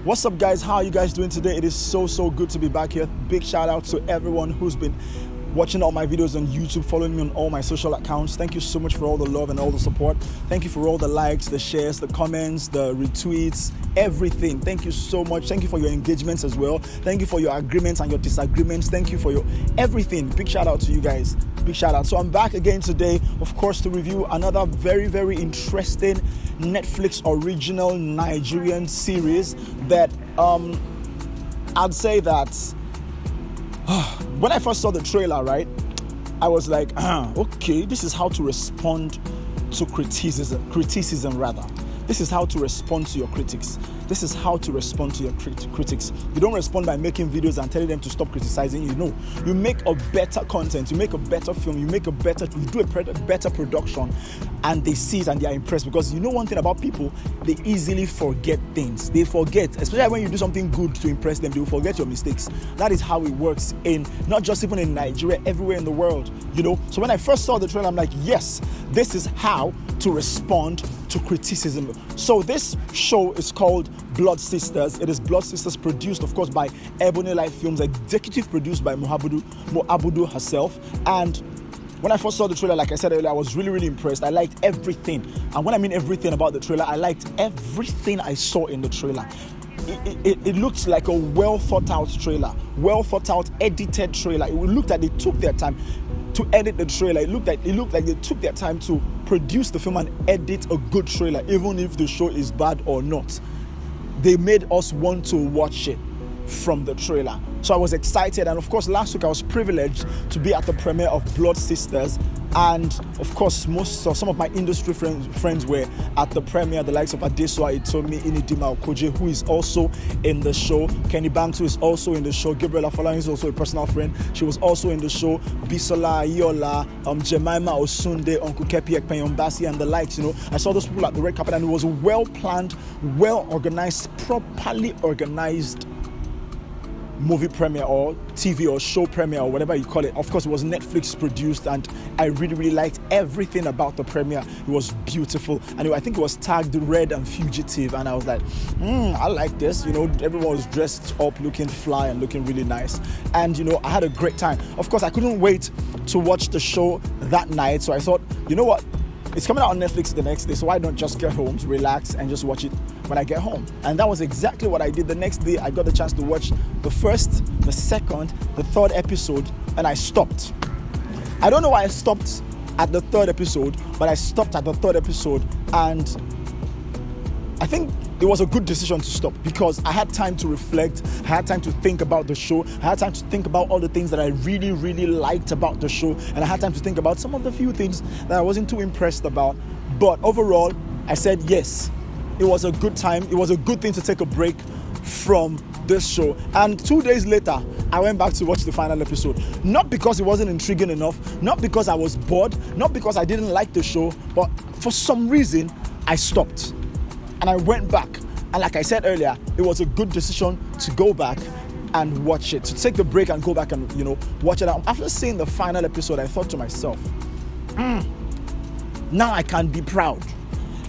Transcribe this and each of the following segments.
What's up, guys? How are you guys doing today? It is so good to be back here. Big shout out to everyone who's been watching all my videos on YouTube, following me on all my social accounts. Thank you so much for all the love and all the support. Thank you for all the likes, the shares, the comments, the retweets, everything. Thank you so much. Thank you for your engagements as well. Thank you for your agreements and your disagreements. Thank you for your everything. Big shout out to you guys. Big shout out. So I'm back again today, of course, to review another very interesting Netflix original Nigerian series that I'd say that when I first saw the trailer, right, I was like, okay, this is how to respond to criticism rather. This is how to respond to your critics. This is how to respond to your critics. You don't respond by making videos and telling them to stop criticizing you. No, you make a better content, you make a better film, you do a better production, and they see it and they are impressed. Because you know one thing about people, they easily forget things. They forget, especially when you do something good to impress them, they will forget your mistakes. That is how it works in, not just even in Nigeria, everywhere in the world, you know. So when I first saw the trailer, I'm like, yes, this is how to respond to criticism. So this show is called Blood Sisters. It is Blood Sisters, produced, of course, by Ebony Life Films, executive produced by Moabudu herself. And when I first saw the trailer, like I said earlier, I was really impressed. I liked everything. And when I mean everything about the trailer, I liked everything I saw in the trailer. It looked like a well thought out trailer, well thought out edited trailer. It looked like they took their time to edit the trailer. It looked like they took their time to produce the film and edit a good trailer, even if the show is bad or not. They made us want to watch it from the trailer. So I was excited, and of course last week I was privileged to be at the premiere of Blood Sisters, and of course some of my industry friends were at the premiere, the likes of Adesua Itomi, Inidima Okoje, who is also in the show, Kenny Banks, who is also in the show, Gabriela Falani is also a personal friend, she was also in the show, Bisola Ayola, Jemima Osunde, Uncle Kepi Ekpenyombasi, and the likes. You know, I saw those people at the red carpet, and it was well planned, well organized, properly organized movie premiere or TV or show premiere or whatever you call it. Of course, it was Netflix produced, and I really liked everything about the premiere. It was beautiful. Anyway, I think it was tagged Red and Fugitive, and I was like, I like this. You know, everyone was dressed up, looking fly and looking really nice. And, you know, I had a great time. Of course, I couldn't wait to watch the show that night, so I thought, you know what? It's coming out on Netflix the next day, so why not just get home to relax and just watch it when I get home? And that was exactly what I did. The next day, I got the chance to watch the first, the second, the third episode, and I stopped. I don't know why I stopped at the third episode, but I stopped at the third episode, and I think it was a good decision to stop, because I had time to reflect, I had time to think about the show, I had time to think about all the things that I really liked about the show, and I had time to think about some of the few things that I wasn't too impressed about. But overall, I said yes, it was a good time, it was a good thing to take a break from this show. And 2 days later, I went back to watch the final episode. Not because it wasn't intriguing enough, not because I was bored, not because I didn't like the show, but for some reason, I stopped. And I went back, and like I said earlier, it was a good decision to go back and watch it, to take the break and go back and, you know, watch it. After seeing the final episode, I thought to myself, now I can be proud.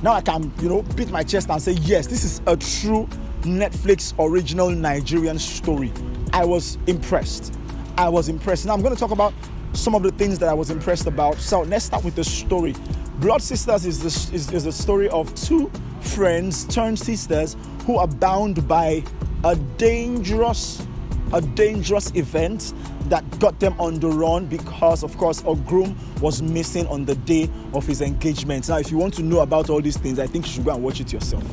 Now I can, you know, beat my chest and say, yes, this is a true Netflix original Nigerian story. I was impressed. Now I'm going to talk about some of the things that I was impressed about. So let's start with the story. Blood Sisters is the story of two friends turned sisters who are bound by a dangerous event that got them on the run, because of course a groom was missing on the day of his engagement. Now, if you want to know about all these things, I think you should go and watch it yourself.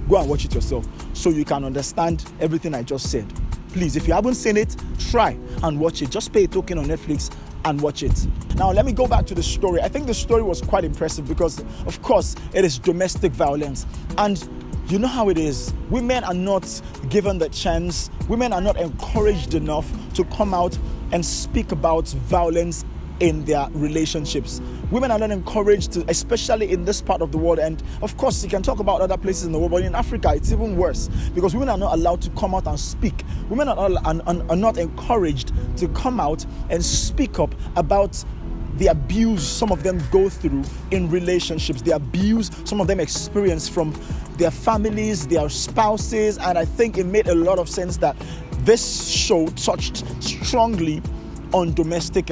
Go and watch it yourself so you can understand everything I just said. Please, if you haven't seen it, try and watch it. Just pay a token on Netflix and watch it. Now, let me go back to the story. I think the story was quite impressive because, of course, it is domestic violence. And you know how it is. Women are not given the chance. Women are not encouraged enough to come out and speak about violence in their relationships. Women are not encouraged to, especially in this part of the world. And of course, you can talk about other places in the world, but in Africa, it's even worse because women are not allowed to come out and speak. Women are not encouraged to come out and speak up about the abuse some of them go through in relationships, the abuse some of them experience from their families, their spouses. And I think it made a lot of sense that this show touched strongly on domestic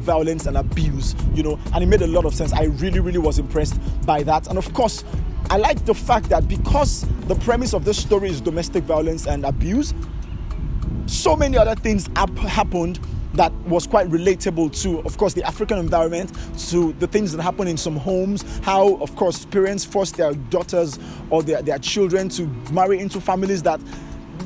violence and abuse, and it made a lot of sense. I really, really was impressed by that. And of course, I like the fact that because the premise of this story is domestic violence and abuse, so many other things happened that was quite relatable to, of course, the African environment, to the things that happen in some homes, how, of course, parents force their daughters or their children to marry into families that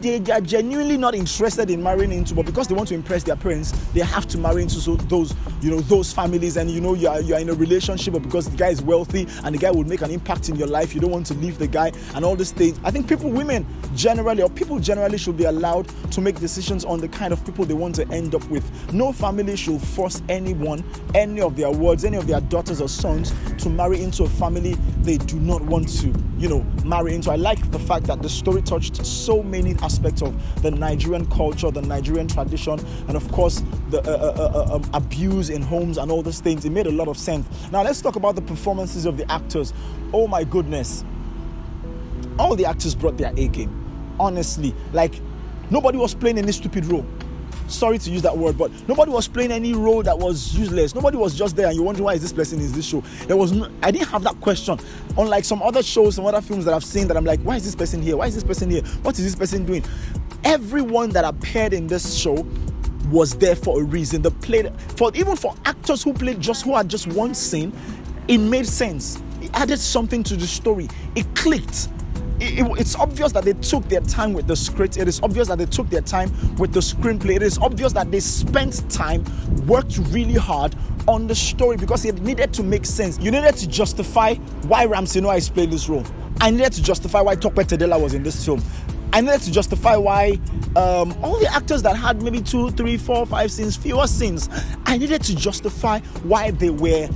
they are genuinely not interested in marrying into, but because they want to impress their parents, they have to marry into those families. And you are in a relationship, but because the guy is wealthy and the guy will make an impact in your life, you don't want to leave the guy and all these things. I think people generally should be allowed to make decisions on the kind of people they want to end up with. No family should force anyone, any of their daughters or sons, to marry into a family they do not want to, marry into. I like the fact that the story touched so many aspects of the Nigerian culture, the Nigerian tradition, and of course the abuse in homes and all those things. It made a lot of sense. Now let's talk about the performances of the actors. Oh my goodness, all the actors brought their A game. Honestly, like nobody was playing any stupid role. Sorry to use that word, but nobody was playing any role that was useless. Nobody was just there and you wonder why is this person in this show. I didn't have that question. Unlike some other shows, some other films that I've seen that I'm like, why is this person here? Why is this person here? What is this person doing? Everyone that appeared in this show was there for a reason. Even for actors who had just one scene, it made sense. It added something to the story. It clicked. It's obvious that they took their time with the script. It is obvious that they took their time with the screenplay. It is obvious that they spent time, worked really hard on the story because it needed to make sense. You needed to justify why Ramsey Noah is playing this role. I needed to justify why Tope Tedela was in this film. I needed to justify why all the actors that had maybe 2, 3, 4, 5 scenes, fewer scenes, I needed to justify why they were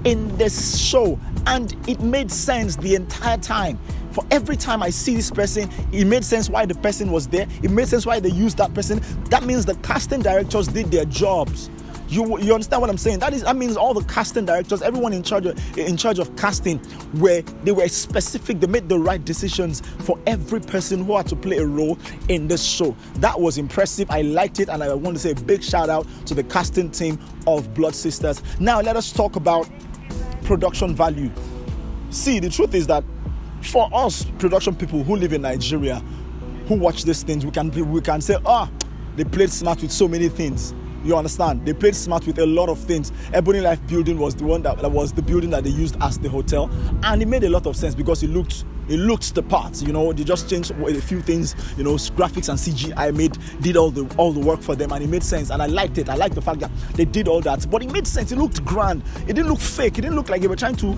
in this show. And it made sense the entire time. For every time I see this person, it made sense why the person was there. It made sense why they used that person. That means the casting directors did their jobs. You understand what I'm saying? That means all the casting directors, everyone in charge of casting, they were specific. They made the right decisions for every person who had to play a role in this show. That was impressive. I liked it, and I want to say a big shout out to the casting team of Blood Sisters. Now let us talk about production value. See, the truth is that for us production people who live in Nigeria, who watch these things, we can say, they played smart with so many things. You understand? They played smart with a lot of things. Ebony Life building was the one that was the building that they used as the hotel, and it made a lot of sense because it looked the part. They just changed a few things. Graphics and CGI did all the work for them, and it made sense. And I liked it. I liked the fact that they did all that, but it made sense. It looked grand. It didn't look fake. It didn't look like they were trying to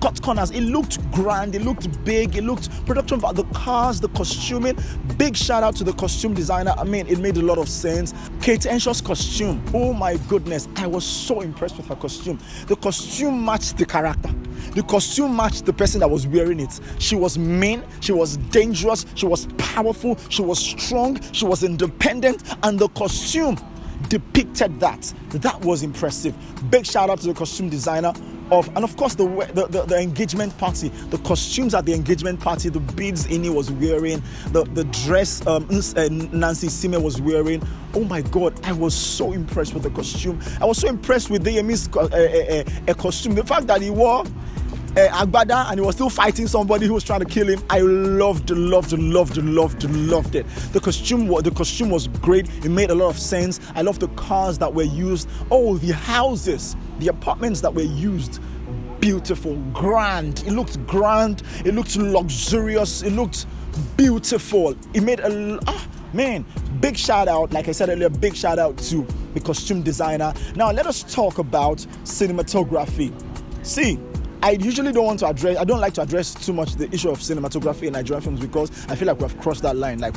cut corners. It looked grand. It looked big. It looked production. The cars, the costuming. Big shout out to the costume designer. I mean, it made a lot of sense. Kate Enshaw's costume. Oh my goodness, I was so impressed with her costume. The costume matched the character. The costume matched the person that was wearing it. She was mean, she was dangerous, she was powerful, she was strong, she was independent, and the costume depicted that. That was impressive. Big shout out to the costume designer and of course the engagement party, the costumes at the engagement party, the beads Ini was wearing, the dress Nancy Sime was wearing. Oh my God, I was so impressed with the costume. I was so impressed with Deyemi's costume. The fact that he wore Agbada and he was still fighting somebody who was trying to kill him. I loved it. The costume was great. It made a lot of sense. I loved the cars that were used. Oh, the houses, the apartments that were used. Beautiful, grand. It looked grand. It looked luxurious. It looked beautiful. It made big shout out, like I said earlier, big shout out to the costume designer. Now let us talk about cinematography. See, I don't like to address too much the issue of cinematography in Nigerian films because I feel like we have crossed that line. Like,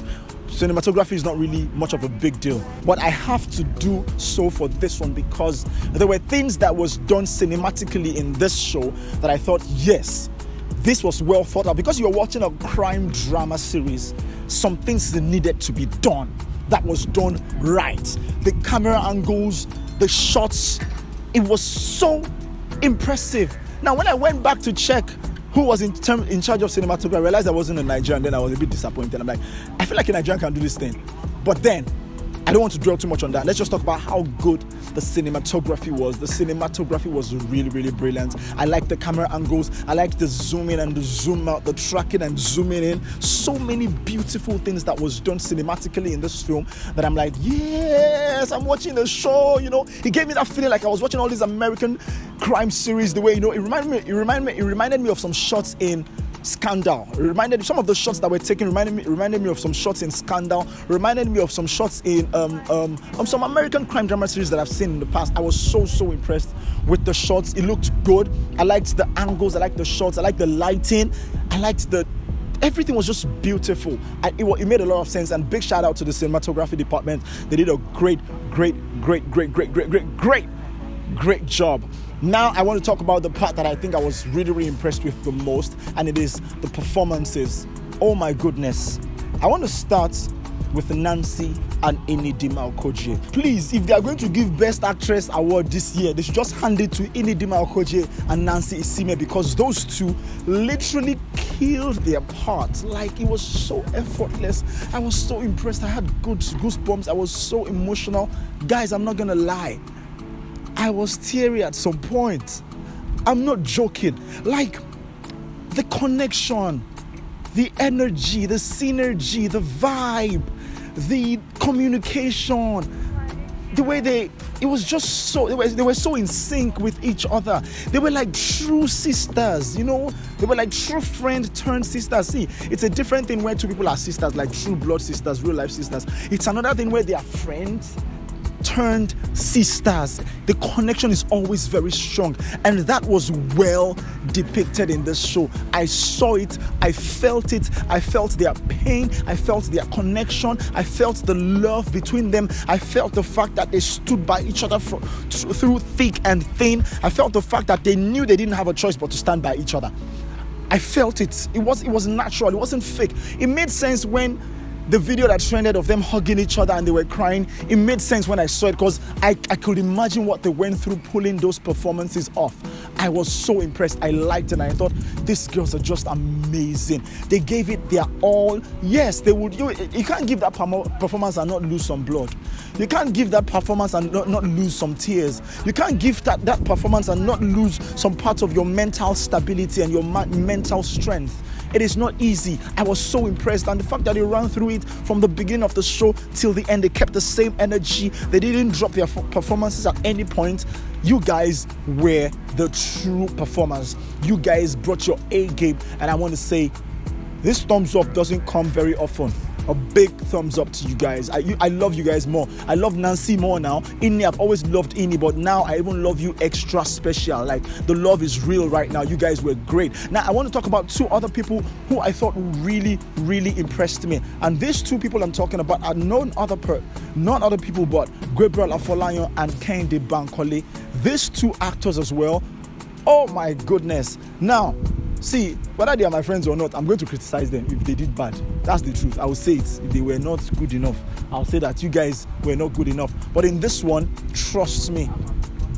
cinematography is not really much of a big deal. But I have to do so for this one because there were things that was done cinematically in this show that I thought, yes, this was well thought out. Because you're watching a crime drama series, some things needed to be done. That was done right. The camera angles, the shots, It was so impressive. Now, when I went back to check who was in charge of cinematography, I realized I wasn't a Nigerian. Then I was a bit disappointed. I'm like, I feel like a Nigerian can do this thing. But then, I don't want to dwell too much on that. Let's just talk about how good the cinematography was. The cinematography was really, really brilliant. I like the camera angles. I like the zoom in and the zoom out, the tracking and zooming in. So many beautiful things that was done cinematically in this film that I'm like, yes, I'm watching the show. It gave me that feeling like I was watching all these American crime series. The way, it reminded me of some shots in Scandal. Some of the shots that were taken reminded me of some shots in Scandal. Reminded me of some shots in some American crime drama series that I've seen in the past. I was so impressed with the shots. It looked good. I liked the angles. I liked the shots. I liked the lighting. I liked everything was just beautiful. It made a lot of sense. And big shout out to the cinematography department. They did a great job. Now I want to talk about the part that I think I was really, really impressed with the most, and it is the performances. Oh my goodness. I want to start with Nancy and Inidima Okoje. Please, if they are going to give Best Actress award this year, they should just hand it to Inidima Okoje and Nancy Isime, because those two literally killed their parts. Like, it was so effortless. I was so impressed. I had goosebumps. I was so emotional. Guys, I'm not gonna lie, I was teary at some point. I'm not joking. Like, the connection, the energy, the synergy, the vibe, the communication, the way they were so in sync with each other. They were like true sisters, They were like true friend turned sisters. See, it's a different thing where two people are sisters, like true blood sisters, real life sisters. It's another thing where they are friends turned sisters. The connection is always very strong, and that was well depicted in this show. I saw it, I felt it, I felt their pain, I felt their connection, I felt the love between them, I felt the fact that they stood by each other through thick and thin. I felt the fact that they knew they didn't have a choice but to stand by each other. I felt it. It was natural. It wasn't fake. It made sense when the video that trended of them hugging each other and they were crying, it made sense when I saw it, because I could imagine what they went through pulling those performances off. I was so impressed. I liked it, and I thought, these girls are just amazing. They gave it their all. Yes, they would. You can't give that performance and not lose some blood. You can't give that performance and not lose some tears. You can't give that performance and not lose some parts of your mental stability and your mental strength. It is not easy. I was so impressed, and the fact that they ran through it from the beginning of the show till the end, they kept the same energy. They didn't drop their performances at any point. You guys were the true performers. You guys brought your A game, and I want to say, this thumbs up doesn't come very often. A big thumbs up to you guys. I love you guys more. I love Nancy more now. Inni, I've always loved Inni, but now I even love you extra special. Like, the love is real right now. You guys were great. Now I want to talk about two other people who I thought really, really impressed me. And these two people I'm talking about are none other people but Gabriel Afolayan and Kehinde Bankole. These two actors as well. Oh my goodness. Now, see, whether they are my friends or not, I'm going to criticize them if they did bad. That's the truth. I will say it. If they were not good enough, I'll say that you guys were not good enough. But in this one, trust me,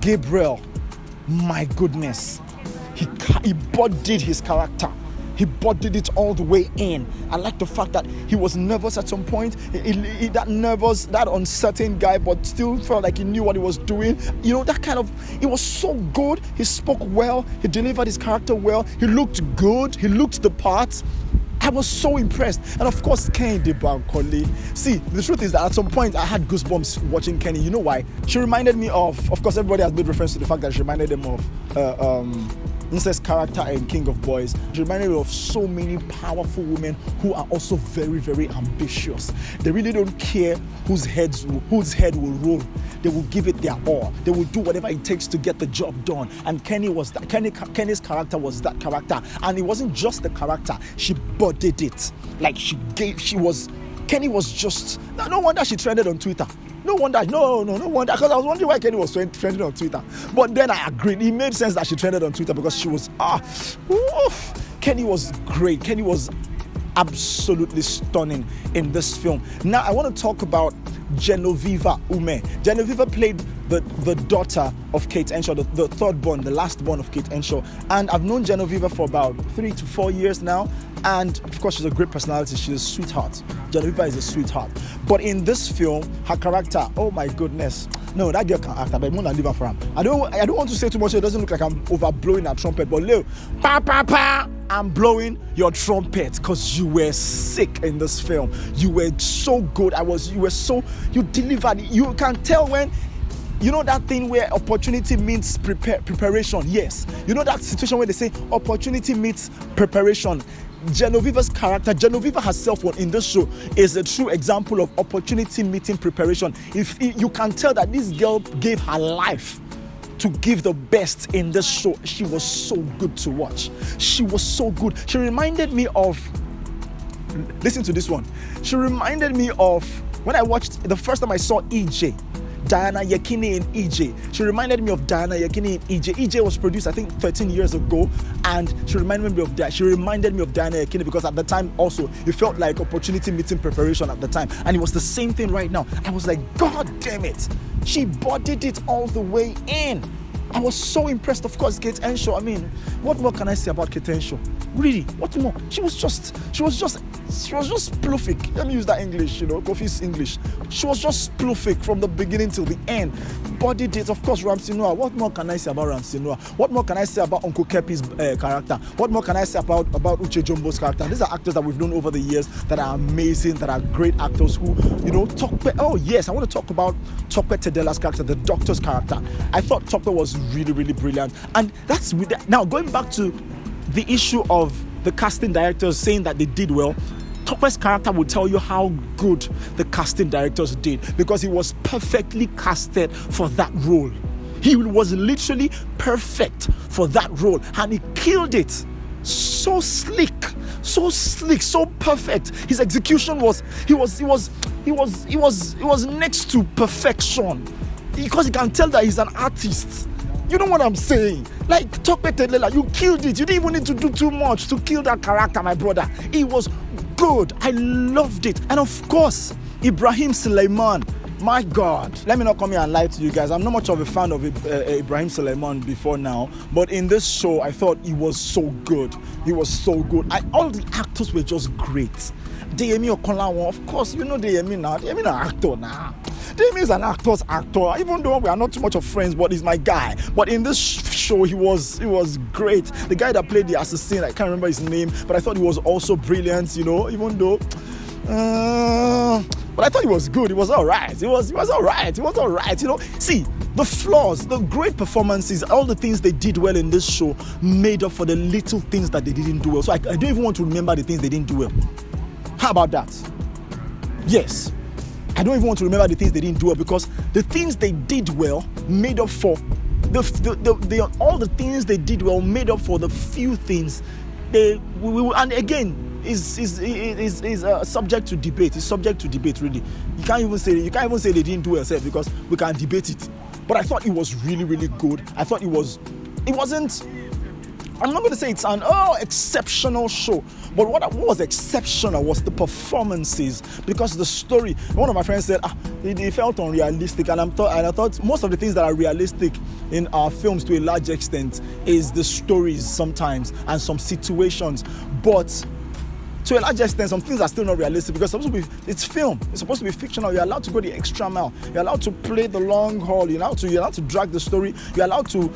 Gabriel, my goodness, he bodied his character. He bodied it all the way in. I like the fact that he was nervous at some point. That uncertain guy, but still felt like he knew what he was doing. It was so good. He spoke well. He delivered his character well. He looked good. He looked the part. I was so impressed. And of course, Kehinde Bankole. See, the truth is that at some point I had goosebumps watching Kenny. You know why? She reminded me of course, everybody has made reference to the fact that she reminded them of Incest character in King of Boys. She reminded me of so many powerful women who are also very, very ambitious. They really don't care whose head will roll. They will give it their all. They will do whatever it takes to get the job done. And Kenny's character was that character. And it wasn't just the character. She bodied it. Like, Kenny was just, no wonder she trended on Twitter. No wonder, because I was wondering why Kenny was trending on Twitter. But then I agreed. It made sense that she trended on Twitter because she was, Kenny was great. Kenny was absolutely stunning in this film. Now, I want to talk about Genoveva Ume. Genoveva played the daughter of Kate Henshaw, the third born, the last born of Kate Henshaw. And I've known Genevieve for about 3 to 4 years now. And of course, she's a great personality. She's a sweetheart. Genevieve is a sweetheart. But in this film, her character, oh my goodness. No, that girl can act, but I'm gonna leave her for him. I don't want to say too much. It doesn't look like I'm overblowing a trumpet, but Leo, I'm blowing your trumpet because you were sick in this film. You were so good. You delivered. You can tell when, you know that thing where opportunity meets preparation. Yes. You know that situation where they say opportunity meets preparation. Genevieve's character, Genevieve herself in this show, is a true example of opportunity meeting preparation. If you can tell that this girl gave her life to give the best in this show. She was so good to watch. She was so good. She reminded me of, listen to this one. She reminded me of when I watched the first time I saw EJ. Diana Yekini in EJ. She reminded me of Diana Yekini in EJ. EJ was produced, I think, 13 years ago, and she reminded me of that. She reminded me of Diana Yekini because at the time also it felt like opportunity meeting preparation at the time, and it was the same thing right now. I was like, God damn it, she bodied it all the way in. I was so impressed. Of course, Kate Henshaw. I mean, what more can I say about Kate Henshaw? Really, what more? She was just prolific. Let me use that English, Kofi's English. She was just prolific from the beginning till the end. Body date, of course, Ramsey Noah. What more can I say about Ramsey Noah? What more can I say about Uncle Kepi's character? What more can I say about Uche Jumbo's character? These are actors that we've known over the years that are amazing, that are great actors who, Tokpe. Oh yes, I want to talk about Tokpe Tedela's character, the doctor's character. I thought Tokpe was really, really brilliant. And that's with that. Now, going back to the issue of the casting directors saying that they did well, Tokpe's character will tell you how good the casting directors did because he was perfectly casted for that role. He was literally perfect for that role, and he killed it. So slick, so perfect. His execution was next to perfection because you can tell that he's an artist. You know what I'm saying? Like, Tokpe Tedela, you killed it. You didn't even need to do too much to kill that character, my brother. It was good. I loved it. And of course, Ibrahim Suleiman. My God. Let me not come here and lie to you guys. I'm not much of a fan of Ibrahim Suleiman before now. But in this show, I thought he was so good. He was so good. All the actors were just great. Deyemi Okonlawon, of course, you know Deyemi now. Deyemi is an actor now. Deyemi is an actor's actor. Even though we are not too much of friends, but he's my guy. But in this show, he was great. The guy that played the assassin, I can't remember his name, but I thought he was also brilliant, even though... but I thought he was good. He was all right. He was all right. See, the flaws, the great performances, all the things they did well in this show made up for the little things that they didn't do well. So I don't even want to remember the things they didn't do well. How about that? Yes. I don't even want to remember the things they didn't do well because the things they did well made up for all the things they did well made up for the few things and again is subject to debate. It's subject to debate, really. You can't even say they didn't do well because we can debate it. But I thought it was really, really good. I thought it wasn't. I'm not going to say it's an exceptional show, but what was exceptional was the performances, because the story. One of my friends said it felt unrealistic, and I thought most of the things that are realistic in our films to a large extent is the stories sometimes and some situations, but to a large extent, some things are still not realistic because it's film. It's supposed to be fictional. You're allowed to go the extra mile. You're allowed to play the long haul. You're allowed to drag the story. You're allowed to,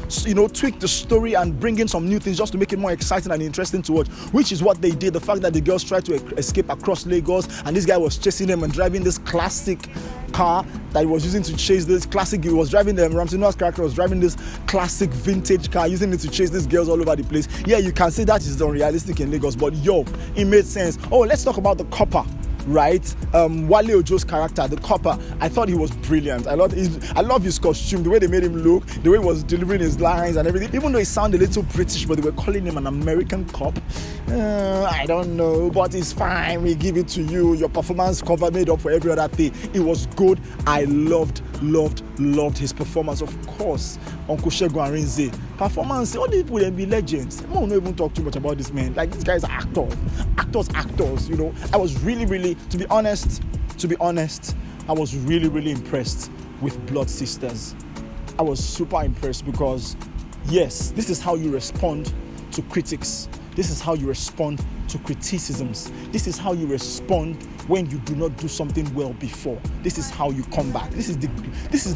tweak the story and bring in some new things just to make it more exciting and interesting to watch, which is what they did. The fact that the girls tried to escape across Lagos and this guy was chasing them and driving this classic car that he was using to chase this classic. He was driving them. Ramsey Noah's character was driving this classic vintage car, using it to chase these girls all over the place. Yeah, you can say that is unrealistic in Lagos, but it made sense. Oh, let's talk about the copper, right? Wale Ojo's character, the copper. I thought he was brilliant. I love his costume, the way they made him look, the way he was delivering his lines and everything. Even though he sounded a little British, but they were calling him an American cop. I don't know, but it's fine. We give it to you. Your performance cover made up for every other thing. It was good. I loved his performance. Of course, Uncle Segun Arinze performance. All these people they be legends. I don't even talk too much about this man. Like, this guy's an actor. Actors. I was really, to be honest, I was really, really impressed with Blood Sisters. I was super impressed because, yes, this is how you respond to critics. This is how you respond to criticisms. This is how you respond when you do not do something well before. This is how you come back. This is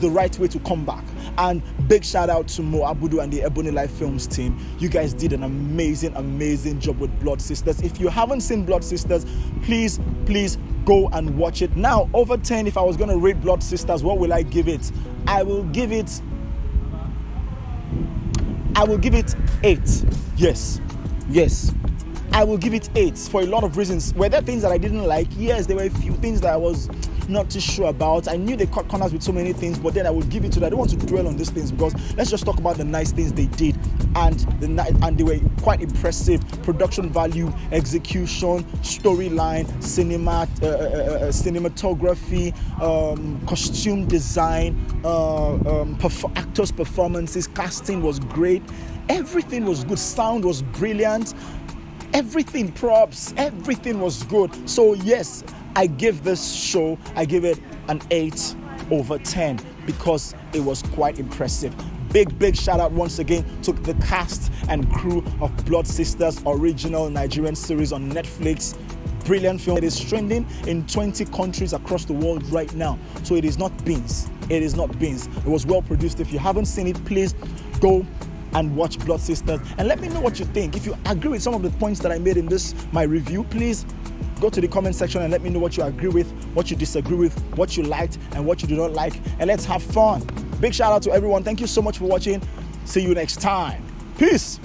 the right way to come back. And big shout out to Mo Abudu and the Ebony Life Films team. You guys did an amazing job with Blood Sisters. If you haven't seen Blood Sisters, please go and watch it. Now, over 10, if I was going to rate Blood Sisters, what will I give it? I will give it 8. Yes, I will give it 8 for a lot of reasons. Were there things that I didn't like? Yes, there were a few things that I was not too sure about. I knew they cut corners with so many things, but then I would give it to that. I don't want to dwell on these things because let's just talk about the nice things they did, and they were quite impressive. Production value, execution, storyline, cinematography, costume design, actors' performances, casting was great. Everything was good. Sound was brilliant. Everything, props, everything was good. So yes, I give this show, I give it an 8 over 10 because it was quite impressive. Big shout out once again to the cast and crew of Blood Sisters, original Nigerian series on Netflix. Brilliant film. It is trending in 20 countries across the world right now. So it is not beans. It was well produced. If you haven't seen it, please go and watch Blood Sisters and let me know what you think. If you agree with some of the points that I made in my review, please go to the comment section and let me know what you agree with, what you disagree with, what you liked and what you do not like, and let's have fun. Big shout out to everyone. Thank you so much for watching. See you next time. Peace.